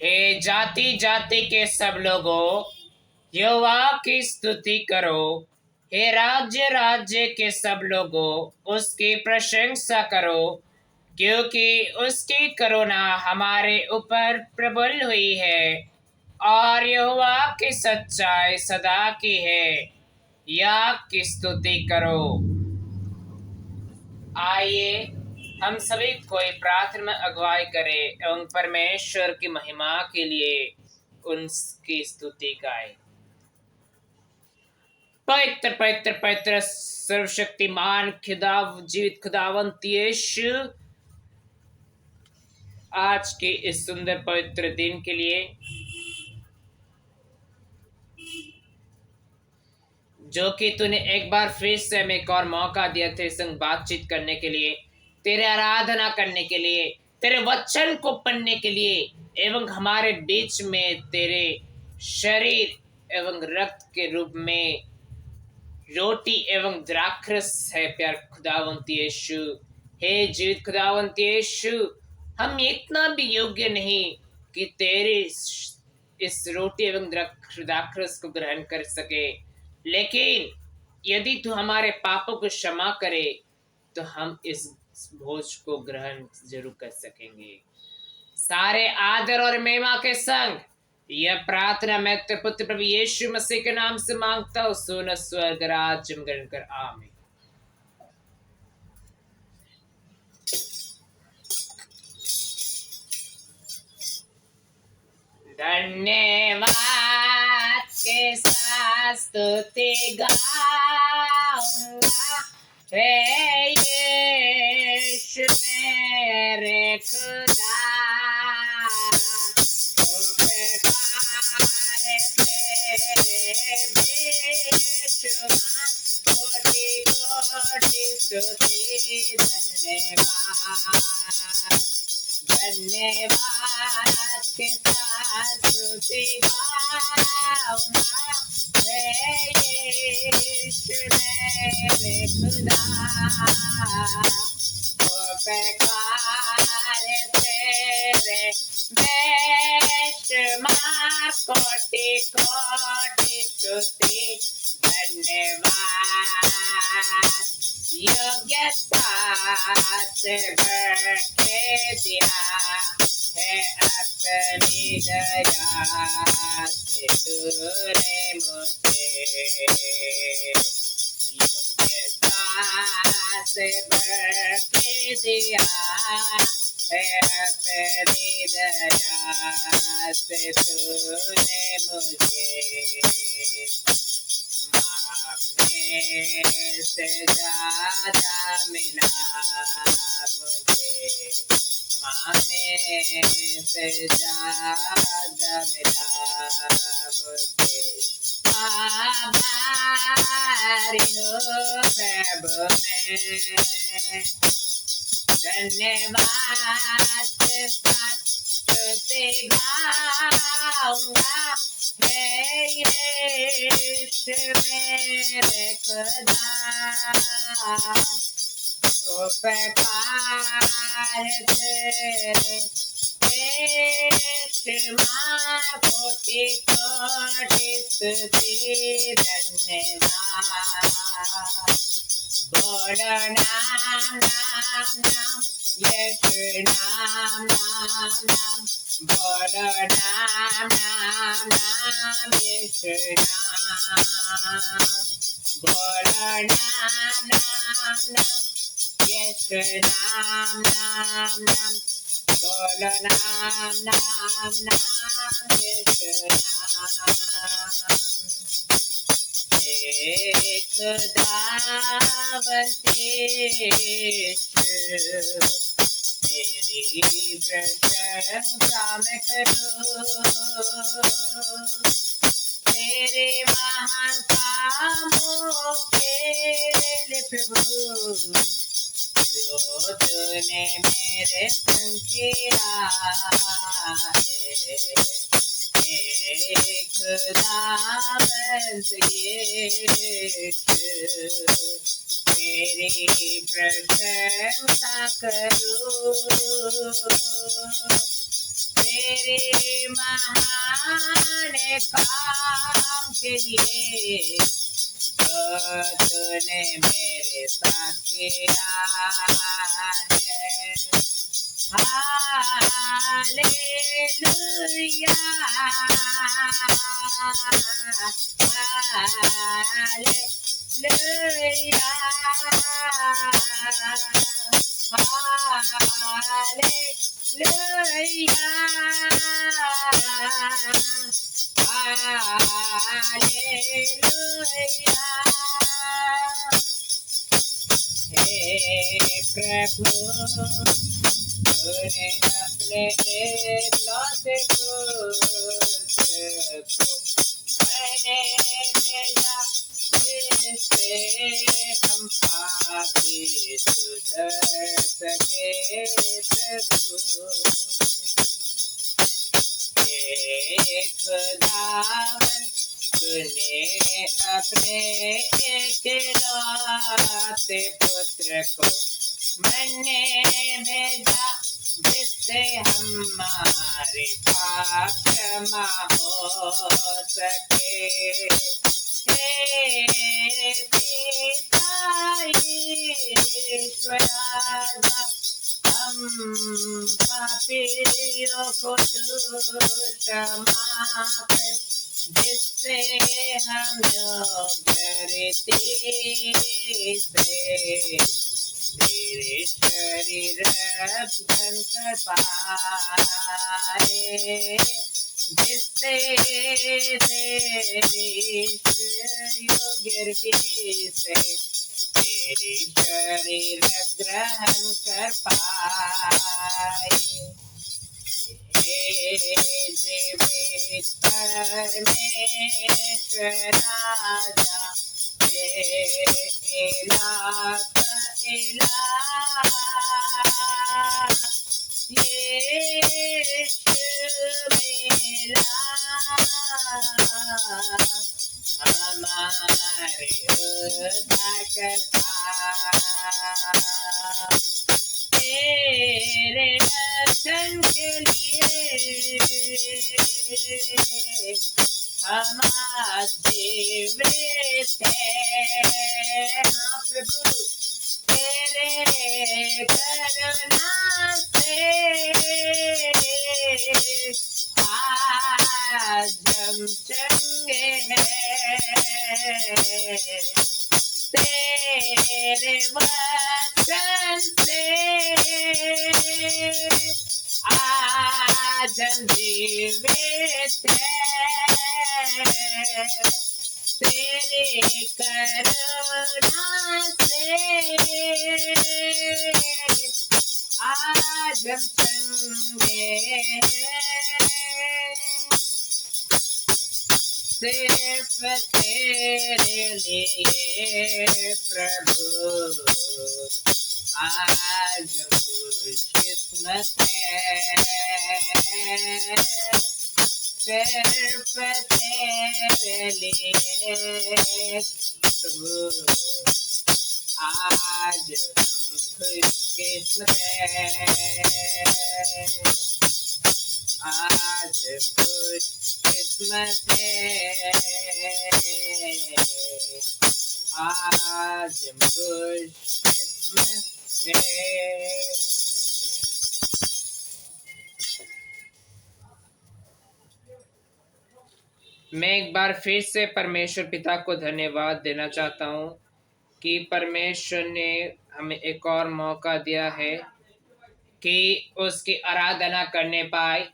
हे जाति जाति के सब लोगों, यहोवा की स्तुति करो। हे राज्य राज्य के सब लोगों, उसकी प्रशंसा करो, क्योंकि उसकी करुणा हमारे ऊपर प्रबल हुई है और यहोवा की सच्चाई सदा की है। या की स्तुति करो। आइए हम सभी कोई प्रार्थना में अगुवाई करें एवं परमेश्वर की महिमा के लिए उनकी स्तुति गाएं। पवित्र पवित्र पवित्र सर्वशक्तिमान खुदा, जीवित खुदावंत यीशु, आज के इस सुंदर पवित्र दिन के लिए जो कि तूने एक बार फिर से हमें एक और मौका दिया तेरे संग बातचीत करने के लिए, तेरे आराधना करने के लिए, तेरे वचन को पढ़ने के लिए एवं हमारे बीच में तेरे शरीर एवं रक्त के रूप में रोटी एवं द्राक्षरस है। प्यार खुदावंत यीशु, हे जीवित खुदावंत यीशु, हम इतना भी योग्य नहीं कि तेरे इस रोटी एवं द्राक्षरस को ग्रहण कर सके, लेकिन यदि तू हमारे पापों को क्षमा करे तो हम इस भोज को ग्रहण जरूर कर सकेंगे। सारे आदर और महिमा के संग यह प्रार्थना मैं तेरे पुत्र प्रभु यीशु मसीह के नाम से मांगता हूँ। सुन स्वर्ग राज्य में ग्रहण कर, आमीन। धन्यवाद के साथ स्तुति गाऊंगा, हे यीशु मेरे खुदा, तेरे बेशुमार कोटि कोटि स्तुति। धन्यवाद धन्यवाद के साथ स्तुति गाऊंगा, हे यीशु मेरे खुदा, ओ बेकार तेरे बेशुमार कोटि कोटि स्तुति। धन्यवाद योग्यता से भर के दिया है अपनी दया से तूने मुझे, योग्यता से भर के दिया है अपनी दया से तूने मुझे, मांगने से ज्यादा मिला मुझे, मांगने से ज्यादा मिला मुझे। आभारी हूँ प्रभु मैं, धन्यवाद के साथ स्तुति गाऊंगा, हे यीशु मेरे खुदा, ओ बेकार तेरे बेशुमार कोटि कोटि स्तुति। धन्यवाद बोलो नाम नाम नाम यीशु नाम नाम नाम, बोलो नाम नाम नाम यीशु नाम, बोलो नाम नाम नाम यीशु नाम नाम नाम, बोलो नाम नाम नाम यीशु नाम। खुदावंत यीशु तेरी प्रशंसा मैं करूं, तेरे महान कामों के लिए प्रभु, जो तूने मेरे संग किया है, खुदावंत यीशु तेरी प्रशंसा करूं, तेरे महान काम के लिए तो तूने मेरे साथ किया है। Hallelujah, hallelujah, hallelujah. हे प्रभु, तूने अपने एकलौते पुत्र को मैंने भेजा, जिससे हम पापी सुधर सके प्रभु। हे खुदावन, तूने अपने एकलौते पुत्र को मैंने भेजा, जिससे हमारे पाप क्षमा हो सके। हे पिता ईश्वराजा, हम पापियों को तू क्षमा कर, जिससे हम योग्य रीति से तेरे शरीर बन कर पाए, जिससे तेरी योग्य रीति से तेरी शरीर ग्रहण कर पाए। हे जीवित परमेश्वर राजा, हे इलाह यीशु मेरा हमारे उद्धारकर्ता, तेरे दर्शन के लिए हम आज जीवित हैं। हाँ प्रभु, तेरे करुणा से आज हम चंगे हैं, तेरे वचन से आज हम जीवित हैं, तेरे करुणा से आज हम चंगे हैं। सिर्फ तेरे लिए प्रभु आज खुशकिस्मत है, सिर्फ तेरे लिए प्रभु आज हम खुशकिस्मत है, आज खुशकिस्मत है, आज खुशकिस्मत है। मैं एक बार फिर से परमेश्वर पिता को धन्यवाद देना चाहता हूँ कि परमेश्वर ने हमें एक और मौका दिया है कि उसकी आराधना करने पाए,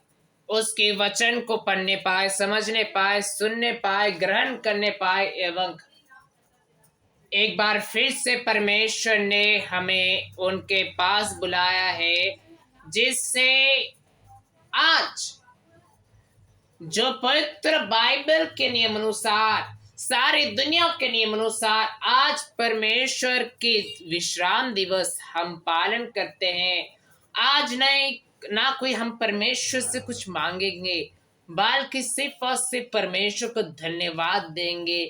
उसके वचन को पढ़ने पाए, समझने पाए, सुनने पाए, ग्रहण करने पाए। एवं एक बार फिर से परमेश्वर ने हमें उनके पास बुलाया है, जिससे आज जो पवित्र बाइबल के नियम अनुसार, सारी दुनिया के नियम अनुसार आज परमेश्वर के विश्राम दिवस हम पालन करते हैं। आज नहीं ना कोई हम परमेश्वर से कुछ मांगेंगे, बल्कि सिर्फ और सिर्फ परमेश्वर को धन्यवाद देंगे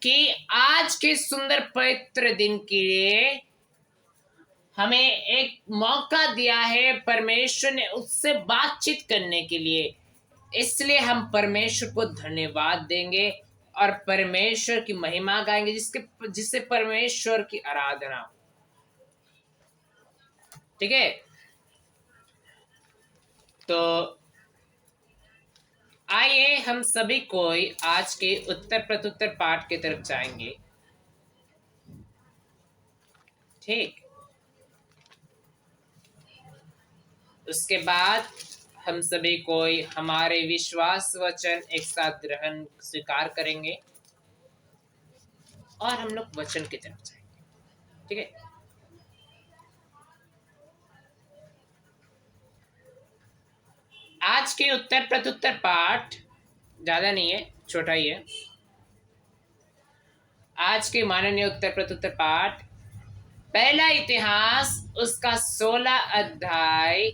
कि आज के सुंदर पवित्र दिन के लिए हमें एक मौका दिया है। परमेश्वर ने उससे बातचीत करने के लिए इसलिए हम परमेश्वर को धन्यवाद देंगे और परमेश्वर की महिमा गाएंगे, जिससे परमेश्वर की आराधना हो। ठीक है। तो आइए हम सभी कोई आज के उत्तर प्रत्युत्तर पाठ की तरफ जाएंगे। ठीक। उसके बाद हम सभी कोई हमारे विश्वास वचन एक साथ ग्रहण स्वीकार करेंगे और हम लोग वचन की तरफ जाएंगे। ठीक है। आज के उत्तर प्रत्युत्तर पाठ ज्यादा नहीं है, छोटा ही है। आज के माननीय उत्तर प्रत्युत्तर पाठ, पहला इतिहास उसका 16 अध्याय,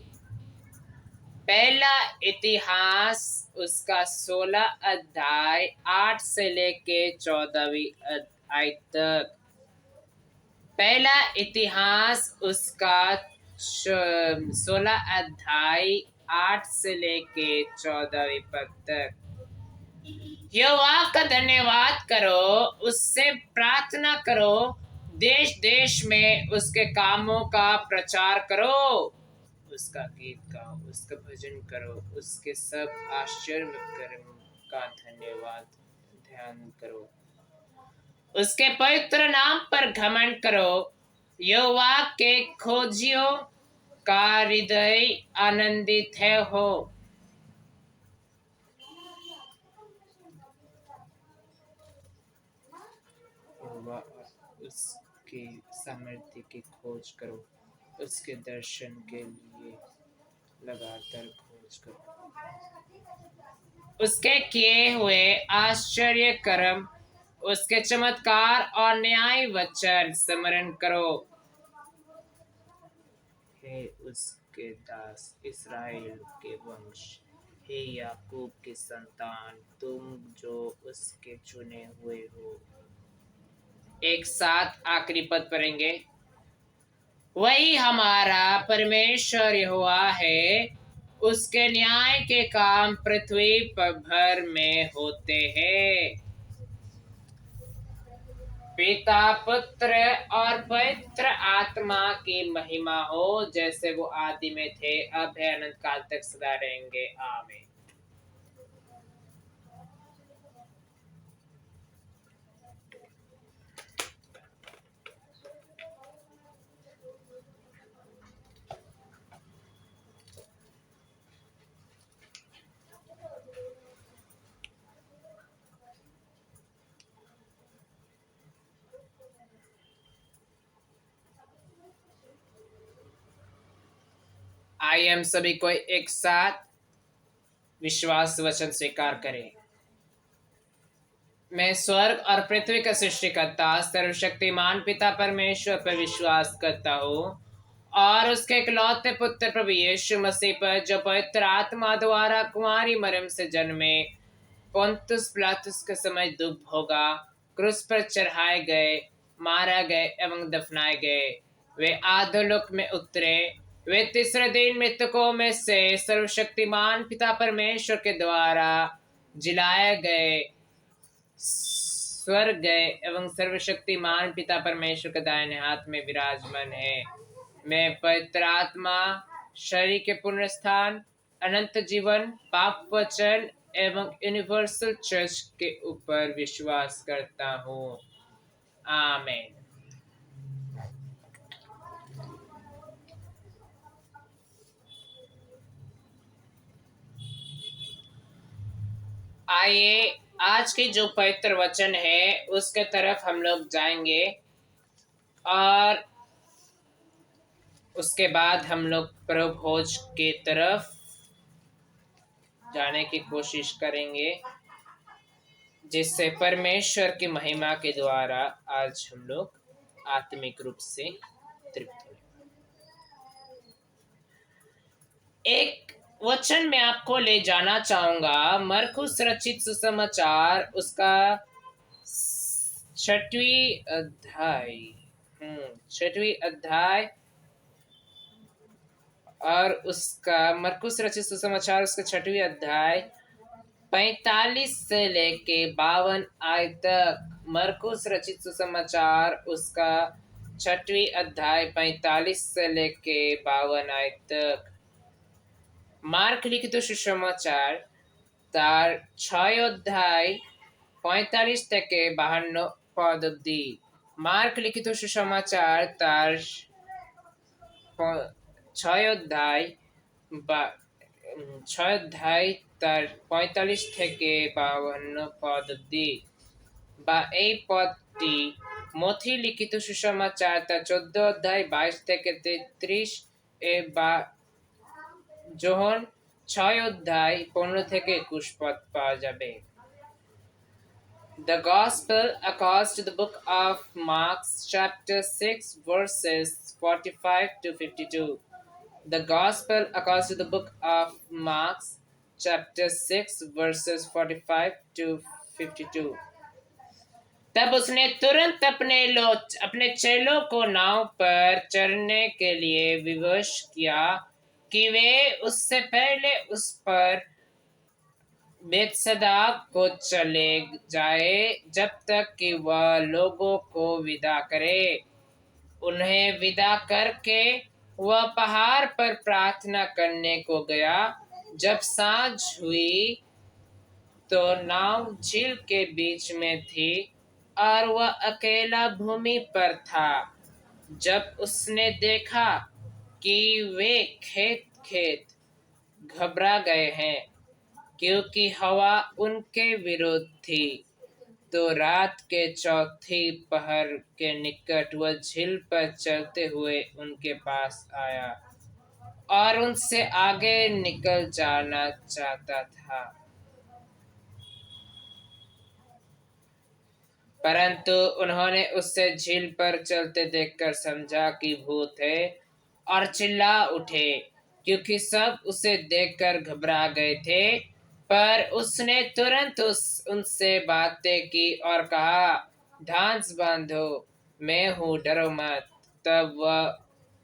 पहला इतिहास उसका 16 अध्याय 8 से लेके 14वीं अध्याय तक। पहला इतिहास उसका 16 अध्याय 8 से लेके 14वीं पद तक। यहोवा का धन्यवाद करो, उससे प्रार्थना करो, देश देश में उसके कामों का प्रचार करो, उसका गीत गाओ, उसका भजन करो, उसके सब आश्चर्य कर्म का धन्यवाद ध्यान करो, उसके पवित्र नाम पर घमंड करो। यहोवा के खोजियों का हृदय आनंदित है हो। यहोवा और उसकी सामर्थ्य की खोज करो, उसके दर्शन के लिए लगातार खोज करो, उसके किए हुए आश्चर्य कर्म, उसके चमत्कार और न्याय वचन स्मरण करो। हे उसके दास इस्राएल के वंश, हे याकूब की संतान, तुम जो उसके चुने हुए हो। एक साथ आखिरी पद पढ़ेंगे। वही हमारा परमेश्वर यहोवा है, उसके न्याय के काम पृथ्वी पर भर में होते हैं। पिता पुत्र और पवित्र आत्मा की महिमा हो, जैसे वो आदि में थे, अब है, अनंत काल तक सदा रहेंगे। आमीन। आइए हम सभी को एक साथ विश्वास वचन स्वीकार करें। मैं स्वर्ग और पृथ्वी का सृष्टिकर्ता सर्वशक्तिमान पिता परमेश्वर पर विश्वास करता हूँ और उसके इकलौते पुत्र प्रभु यीशु मसीह पर, जो पवित्र आत्मा द्वारा कुमारी मरियम से जन्मे, पोंतुस पिलातुस के समय दुख भोगा, क्रूस पर चढ़ाए गए, मारा गए एवं दफनाए गए, वे अधोलोक में उतरे, वे तीसरे दिन मृतकों में से सर्वशक्तिमान पिता परमेश्वर के द्वारा जिलाए गए, स्वर्ग गए एवं सर्वशक्तिमान पिता परमेश्वर के दाहिने हाथ में विराजमान है। मैं पवित्र आत्मा, शरीर के पुनरुत्थान, अनंत जीवन, पाप वचन एवं यूनिवर्सल चर्च के ऊपर विश्वास करता हूँ। आमीन। आइए आज के जो पवित्र वचन है उसके तरफ हम लोग जाएंगे और उसके बाद हम लोग प्रभु भोज की तरफ जाने की कोशिश करेंगे, जिससे परमेश्वर की महिमा के द्वारा आज हम लोग आत्मिक रूप से तृप्त हो। एक वचन में आपको ले जाना चाहूंगा, मरकुस रचित सुसमाचार उसका 6वीं अध्याय, 6वीं अध्याय और उसका मरकुस रचित सुसमाचार उसका 6वीं अध्याय 45 से लेके 52 आय तक। मरकुस रचित सुसमाचार उसका 6वीं अध्याय 45 से लेके 52 आय तक। मार्क लिखित सुसमाचार तार 6 अध्याय 45 থেকে 52 পদ অবধি। মার্ক লিখিত সুসমাচার তার 6 অধ্যায় বা 6 অধ্যায় তার 45 থেকে 52 পদ অবধি, বা এই পদটি মথি লিখিত সুসমাচার তার 14 অধ্যায় 22 থেকে 33 এ, বা যোহন 6 অধ্যায় 15 থেকে 21 পদ পাওয়া যাবে। The Gospel according to the book of Mark, chapter 6, verses 45 to 52. The Gospel according to the book of Mark, chapter 6, verses 45 to 52. तब उसने तुरंत अपने चेलों को नाव पर चढ़ने के लिए विवश किया कि वे उससे पहले उस पर बेतसदा को चले जाए जब तक कि वह लोगों को विदा करे। उन्हें विदा करके वह पहाड़ पर प्रार्थना करने को गया। जब सांझ हुई तो नाव झील के बीच में थी और वह अकेला भूमि पर था। जब उसने देखा कि वे खेत खेत घबरा गए हैं क्योंकि हवा उनके विरुद्ध थी, तो रात के चौथी पहर के निकट वह झील पर चलते हुए उनके पास आया और उनसे आगे निकल जाना चाहता था, परंतु उन्होंने उससे झील पर चलते देखकर समझा कि भूत है और चिल्ला उठे, क्योंकि सब उसे देखकर घबरा गए थे। पर उसने तुरंत उनसे बातें की और कहा, ढांस बांधो, मैं हूँ, डरो मत। तब वह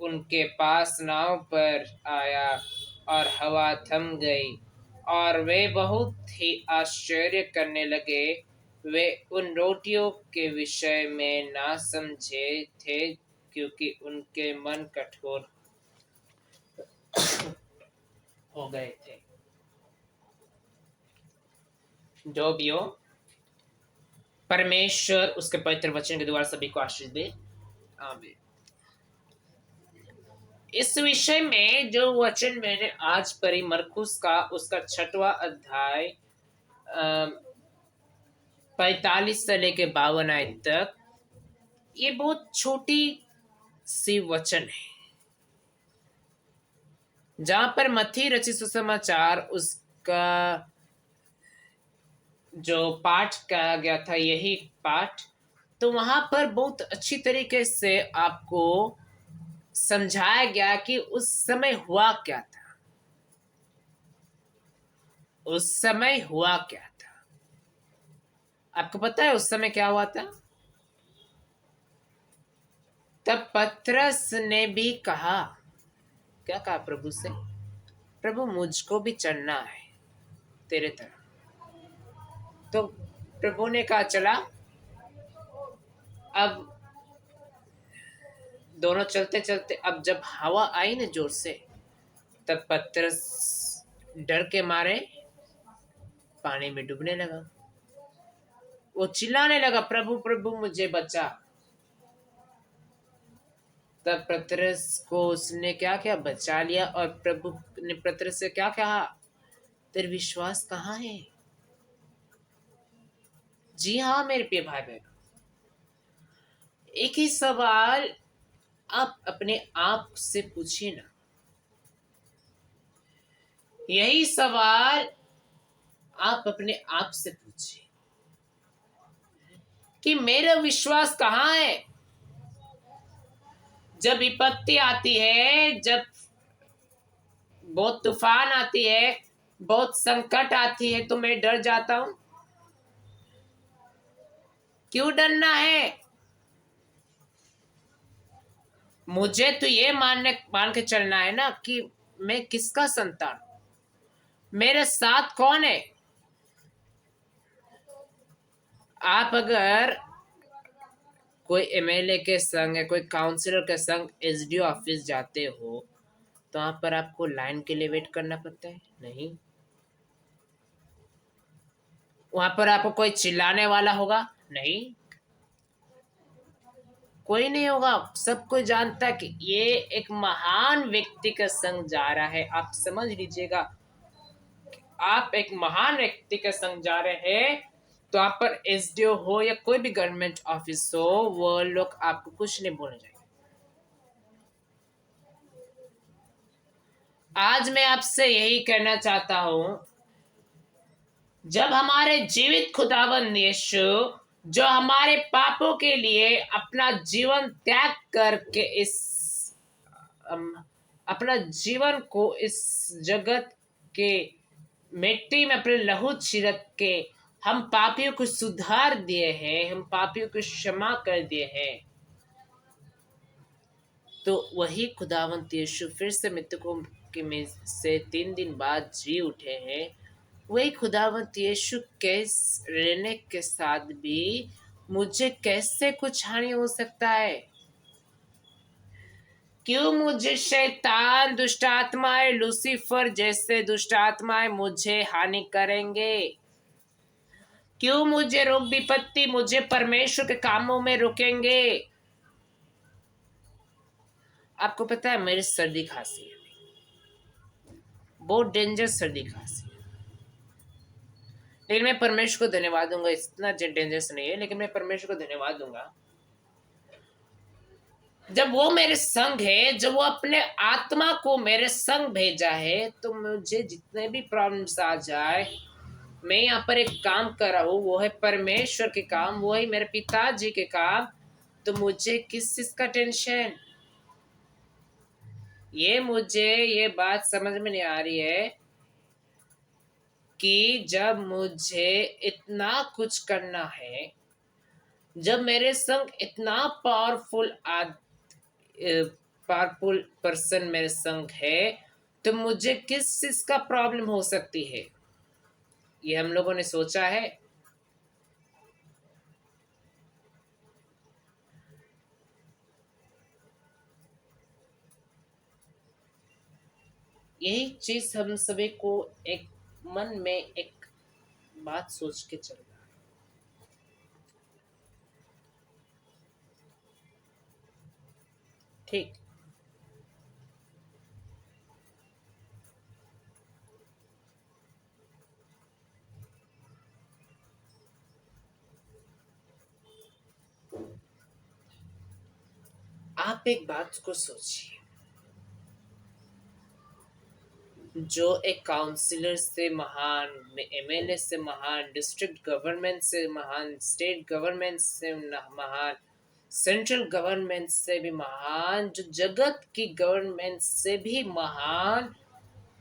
उनके पास नाव पर आया और हवा थम गई और वे बहुत ही आश्चर्य करने लगे। वे उन रोटियों के विषय में ना समझे थे क्योंकि उनके मन कठोर हो गए थे। जो भी हो, परमेश्वर उसके पवित्र वचन के द्वारा सभी को आशीष दे। आमीन। इस विषय में जो वचन मैंने आज पढ़ी मरकुस का उसका 6वां अध्याय 45 से लेके 52 आय तक, ये बहुत छोटी सी वचन है जहां पर मत्ती रचित सुसमाचार उसका जो पाठ कहा गया था, यही पाठ, तो वहां पर बहुत अच्छी तरीके से आपको समझाया गया कि उस समय हुआ क्या था। उस समय हुआ क्या था आपको पता है? उस समय क्या हुआ था? तब पतरस ने भी कहा, क्या कहा प्रभु से? प्रभु, मुझको भी चढ़ना है तेरे तरफ। तो प्रभु ने कहा, चला। अब दोनों चलते चलते, अब जब हवा आई ना जोर से, तब पतरस डर के मारे पानी में डूबने लगा। वो चिल्लाने लगा, प्रभु प्रभु मुझे बचा। तब पतरस को उसने क्या क्या बचा लिया और प्रभु ने पतरस से क्या कहा, तेरा विश्वास कहाँ है? जी हाँ मेरे प्रिय भाई बहन, एक ही सवाल आप अपने आप से पूछिए ना। यही सवाल आप अपने आप से पूछिए कि मेरा विश्वास कहाँ है? जब विपत्ति आती है, जब बहुत तूफान आती है, बहुत संकट आती है, तो मैं डर जाता हूं। क्यों डरना है? मुझे तो ये मान के चलना है ना कि मैं किसका संतान, मेरे साथ कौन है। आप अगर कोई एमएलए के संग या कोई काउंसलर के संग एसडीओ ऑफिस जाते हो तो वहां पर आपको लाइन के लिए वेट करना पड़ता है? नहीं। वहां पर आपको कोई चिल्लाने वाला होगा? नहीं, कोई नहीं होगा। सब कोई जानता है कि ये एक महान व्यक्ति का संग जा रहा है। आप समझ लीजिएगा, आप एक महान व्यक्ति के संग जा रहे हैं। तो आप पर एसडीओ हो या कोई भी गवर्नमेंट ऑफिस हो, वो लोग आपको कुछ नहीं बोलने जाएंगे। आज मैं आपसे यही कहना चाहता हूं, जब हमारे जीवित खुदावंद यीशु जो हमारे पापों के लिए अपना जीवन त्याग करके अपना जीवन को इस जगत के मिट्टी में अपने लहू छिड़क के हम पापियों को सुधार दिए हैं, हम पापियों को क्षमा कर दिए हैं, तो वही खुदावंत यीशु फिर से मृतकों के में से 3 दिन बाद जी उठे हैं। वही खुदावंत यीशु कैस रहने के साथ भी मुझे कैसे कुछ हानि हो सकता है? क्यों मुझे शैतान, दुष्ट आत्माएं, लूसीफर जैसे दुष्ट आत्माएं मुझे हानि करेंगे? क्यों मुझे रोग विपत्ति मुझे परमेश्वर के कामों में रुकेंगे? आपको पता है मेरी सर्दी खांसी है, बहुत डेंजर सर्दी खांसी है, लेकिन मैं परमेश्वर को धन्यवाद दूंगा। इतना डेंजरस नहीं है, लेकिन मैं परमेश्वर को धन्यवाद दूंगा जब वो मेरे संग है, जब वो अपने आत्मा को मेरे संग भेजा है, तो मुझे जितने भी प्रॉब्लम्स आ जाए, मैं यहाँ पर एक काम कर रहा हूँ, वो है परमेश्वर के काम, वो है मेरे पिताजी के काम, तो मुझे किस चीज का टेंशन? मुझे ये बात समझ में नहीं आ रही है कि जब मुझे इतना कुछ करना है, जब मेरे संग इतना पावरफुल पर्सन मेरे संग है, तो मुझे किस चीज का प्रॉब्लम हो सकती है? ये हम लोगों ने सोचा है? यही चीज हम सभी को एक मन में एक बात सोच के चलना है। ठीक, आप एक बात को सोचिए, जो एक काउंसिलर से महान, एमएलए से महान, डिस्ट्रिक्ट गवर्नमेंट से महान, स्टेट गवर्नमेंट से महान, सेंट्रल गवर्नमेंट से भी महान, जो जगत की गवर्नमेंट से भी महान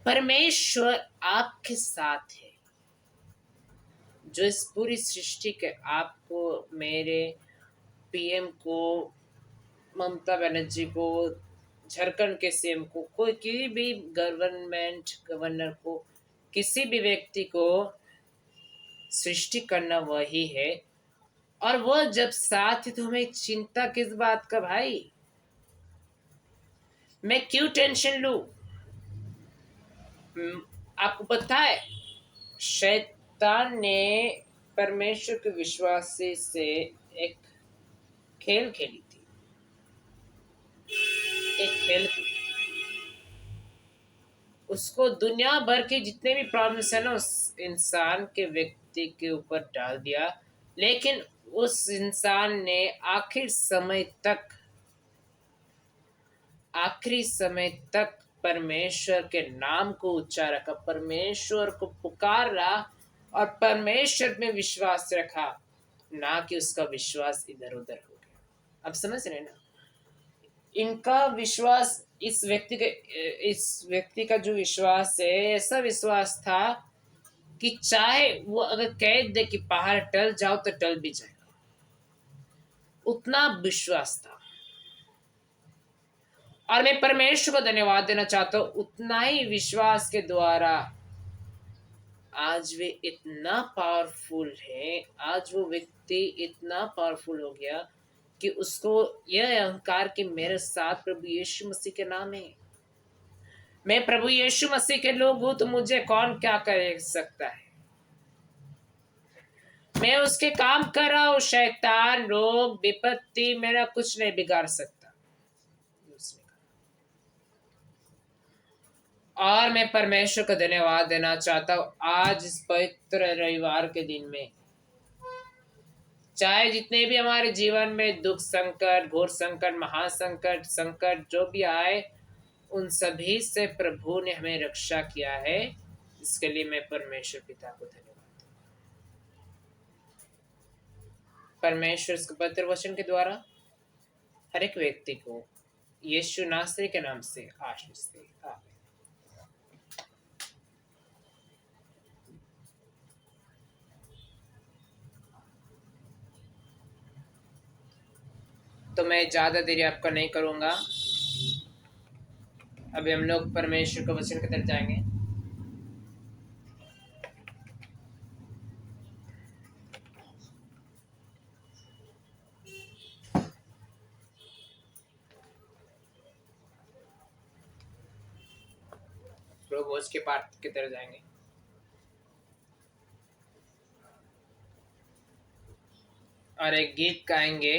परमेश्वर आपके साथ है, जो इस पूरी सृष्टि के आपको, मेरे पीएम को, ममता बनर्जी को, झारखंड के सीएम को, कोई किसी भी गवर्नर को, किसी भी व्यक्ति को सृष्टि करना वही है। और वो जब साथ है तो हमें चिंता किस बात का भाई? मैं क्यों टेंशन लूं? आपको पता है शैतान ने परमेश्वर के विश्वासी से एक खेल खेली थी, एक खेल उसको दुनिया भर के जितने भी प्रॉब्लम्स है ना, उस इंसान के व्यक्ति के ऊपर डाल दिया, लेकिन उस इंसान ने आखिरी समय तक परमेश्वर के नाम को ऊंचा रखा, परमेश्वर को पुकारा और परमेश्वर में विश्वास रखा, ना कि उसका विश्वास इधर उधर हो गया। अब समझ रहे ना? इनका विश्वास, इस व्यक्ति का जो विश्वास है, ऐसा विश्वास था कि चाहे वो अगर कह दे कि पहाड़ टल जाओ तो टल भी जाएगा, उतना विश्वास था। और मैं परमेश्वर को धन्यवाद देना चाहता हूं, उतना ही विश्वास के द्वारा आज वे इतना पावरफुल है, आज वो व्यक्ति इतना पावरफुल हो गया कि उसको यह अहंकार कि मेरे साथ प्रभु यीशु मसीह के नाम है, मैं प्रभु यीशु मसीह के लोग हूं, तो मुझे कौन क्या कर सकता है। मैं उसके काम कर रहा हूं, शैतान, रोग, विपत्ति मेरा कुछ नहीं बिगाड़ सकता। और मैं परमेश्वर को धन्यवाद देना चाहता हूँ आज इस पवित्र रविवार के दिन में, चाहे जितने भी हमारे जीवन में दुख, संकट, घोर संकट, महासंकट, संकट जो भी आए, उन सभी से प्रभु ने हमें रक्षा किया है। इसके लिए मैं परमेश्वर पिता को धन्यवाद। परमेश्वर इस पवित्र वचन के द्वारा हर एक व्यक्ति को यीशु नासरी के नाम से आशीष दे। आमीन। तो मैं ज़्यादा देरी आपका नहीं करूँगा। अभी हम लोग परमेश्वर के वचन की तरफ जाएंगे। भोज के पाठ की तरफ जाएंगे और एक गीत गाएंगे।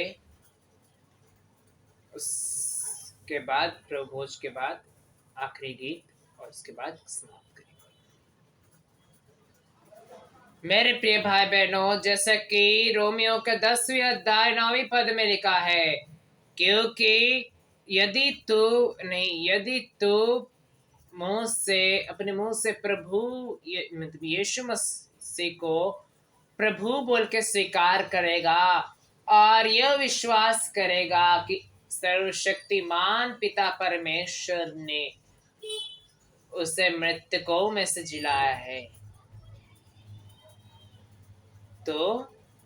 उसके बाद प्रभु भोज के बाद आखिरी गीत और उसके बाद समाप्त करेंगे। मेरे प्रिय भाई बहनों, जैसा कि रोमियो के 10वें अध्याय 9वीं पद में लिखा है, क्योंकि यदि तू अपने मुंह से प्रभु मतलब यीशु मसीह को प्रभु बोल के स्वीकार करेगा और यह विश्वास करेगा कि सर्वशक्तिमान पिता परमेश्वर ने उसे मृतकों में से जिलाया है, तो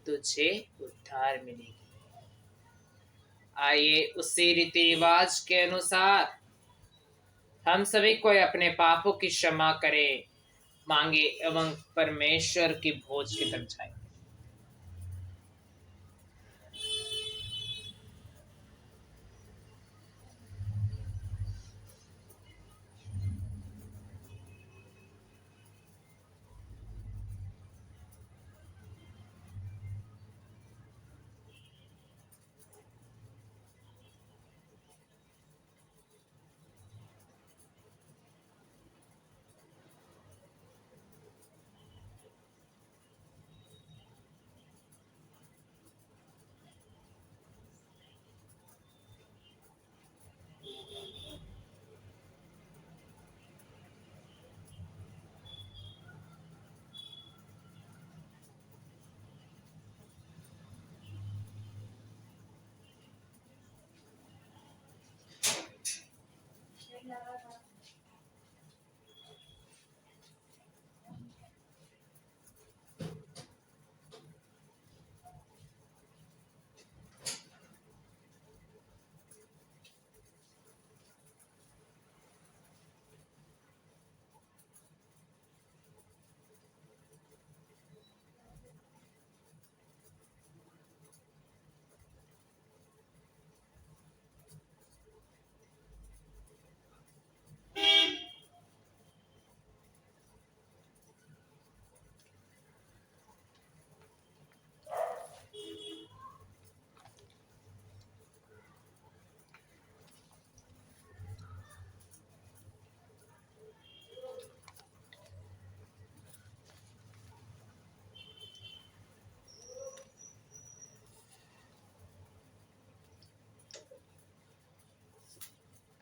तुझे उद्धार मिलेगी। आइए उसी रीति रिवाज के अनुसार हम सभी को अपने पापों की क्षमा करें, मांगे एवं परमेश्वर की भोज की तरफ जाएं।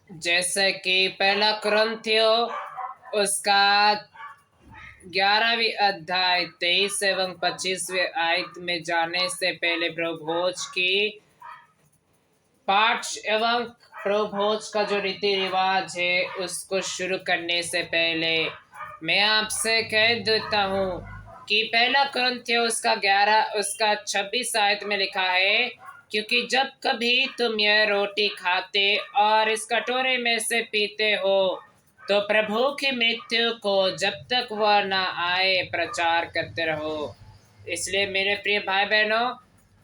जैसे कि पहला कुरिन्थियों उसका 11वीं अध्याय 23 एवं 25वें आयत में जाने से पहले प्रभु भोज की पाठ एवं प्रभु भोज का जो रीति रिवाज है उसको शुरू करने से पहले मैं आपसे कह देता हूँ कि पहला कुरिन्थियों उसका 26 आयत में लिखा है, क्योंकि जब कभी तुम यह रोटी खाते और इस कटोरे में से पीते हो तो प्रभु की मृत्यु को जब तक वह न आए प्रचार करते रहो। इसलिए मेरे प्रिय भाई बहनों,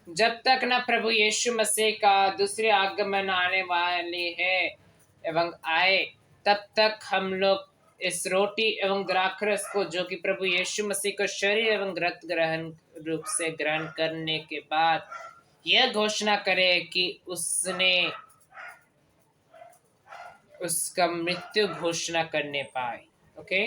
जब तक न प्रभु यीशु मसीह का दूसरे आगमन आने वाली है एवं आए, तब तक हम लोग इस रोटी एवं द्राक्षरस को, जो कि प्रभु यीशु मसीह को शरीर एवं रक्त ग्रहण रूप से ग्रहण करने के बाद यह घोषणा करें कि उसने उसका मृत्यु घोषणा करने पाए। ओके,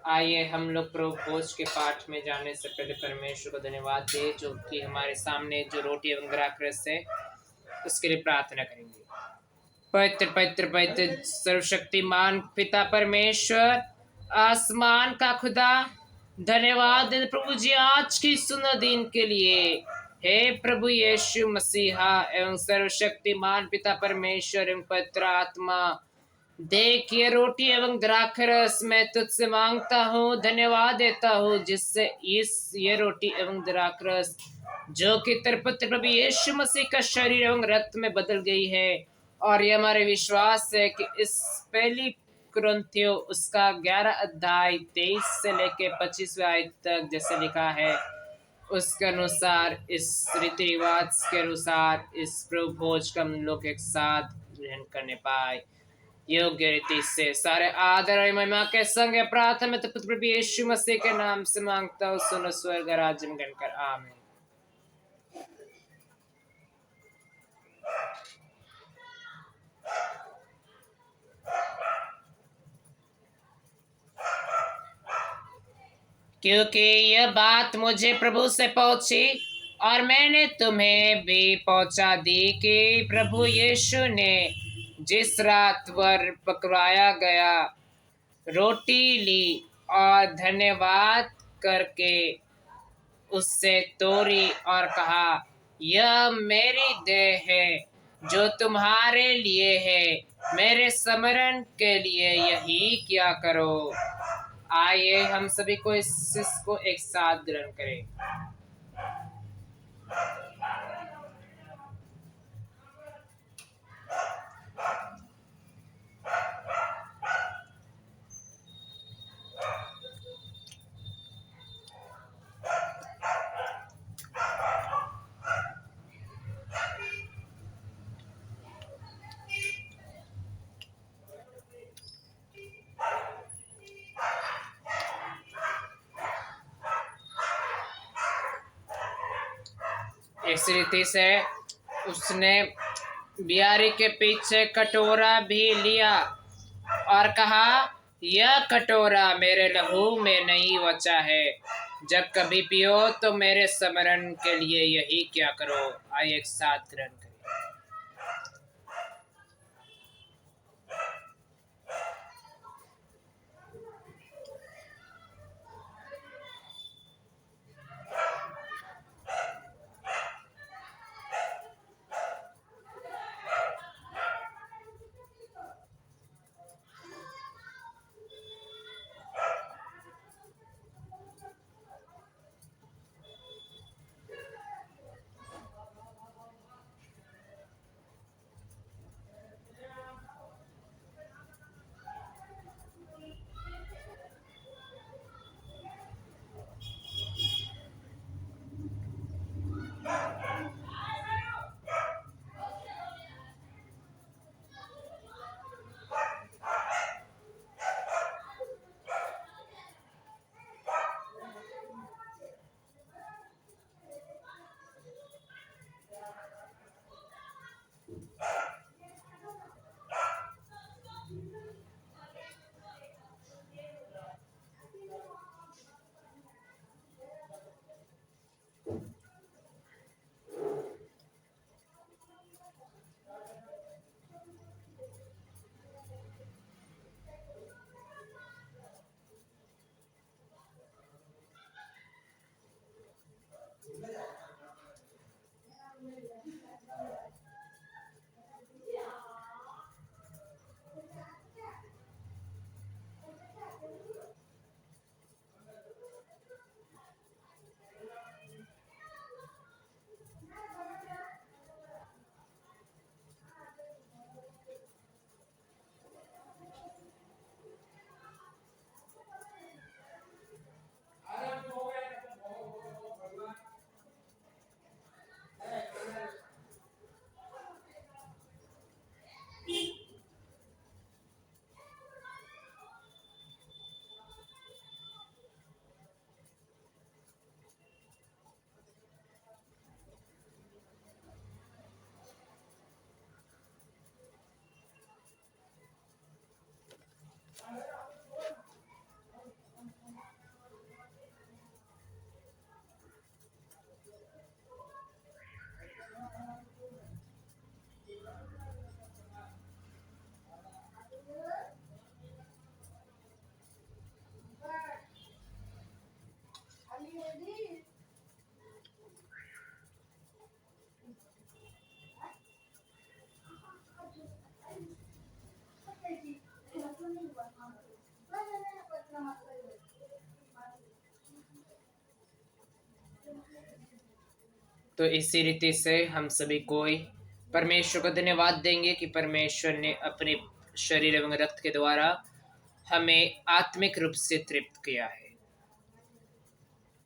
आइए हम लोग प्रभु भोज के पाठ में जाने से पहले परमेश्वर को धन्यवाद दे, जो कि हमारे सामने जो रोटी एवं द्राक्षरस है उसके लिए प्रार्थना करेंगे। पवित्र पवित्र पवित्र सर्वशक्तिमान पिता परमेश्वर, आसमान का खुदा, धन्यवाद प्रभु जी आज की सुंदर दिन के लिए। हे प्रभु यीशु मसीहा एवं सर्वशक्तिमान पिता परमेश्वर एवं पवित्र आत्मा, देख ये रोटी एवं द्राक्षरस मैं तुझसे मांगता हूँ, धन्यवाद देता हूँ, जिससे ये रोटी एवं द्राक्षरस जो कि तेरे पुत्र प्रभु यीशु मसीह का शरीर एवं रक्त में बदल गई है। और ये हमारे विश्वास है कि इस पहली कुरिन्थियों उसका 11 अध्याय 23 से लेके 25वें आयत तक जैसे लिखा है, उसके अनुसार, इस रीति रिवाज के अनुसार इस प्रभु भोज का हम लोग एक साथ ग्रहण करने पाए योग्य रीति से। सारे आदर और महिमा के संग प्रार्थना में तो पुत्र प्रभु यीशु मसीह के नाम से मांगता हूँ, सुनो स्वर्ग राज्य में गणकर, आमीन। क्योंकि यह बात मुझे प्रभु से पहुंची और मैंने तुम्हें भी पहुंचा दी कि प्रभु यीशु ने जिस रात वह पकड़ाया गया रोटी ली और धन्यवाद करके उससे तोड़ी और कहा, यह मेरी देह है जो तुम्हारे लिए है, मेरे स्मरण के लिए यही किया करो। आइए हम सभी को इसको एक साथ ग्रहण करें। इस रीति से उसने बियारी के पीछे कटोरा भी लिया और कहा, यह कटोरा मेरे लहू में नहीं बचा है, जब कभी पियो तो मेरे स्मरण के लिए यही क्या करो। आइए एक साथ ग्रहण करें। तो इसी रीति से हम सभी कोई परमेश्वर को धन्यवाद देंगे कि परमेश्वर ने अपने शरीर एवं रक्त के द्वारा हमें आत्मिक रूप से तृप्त किया है।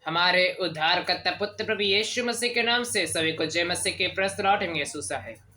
हमारे उद्धारकर्ता पुत्र प्रभु यीशु मसीह के नाम से सभी को जय मसीह के प्रस्तुत यीशु है।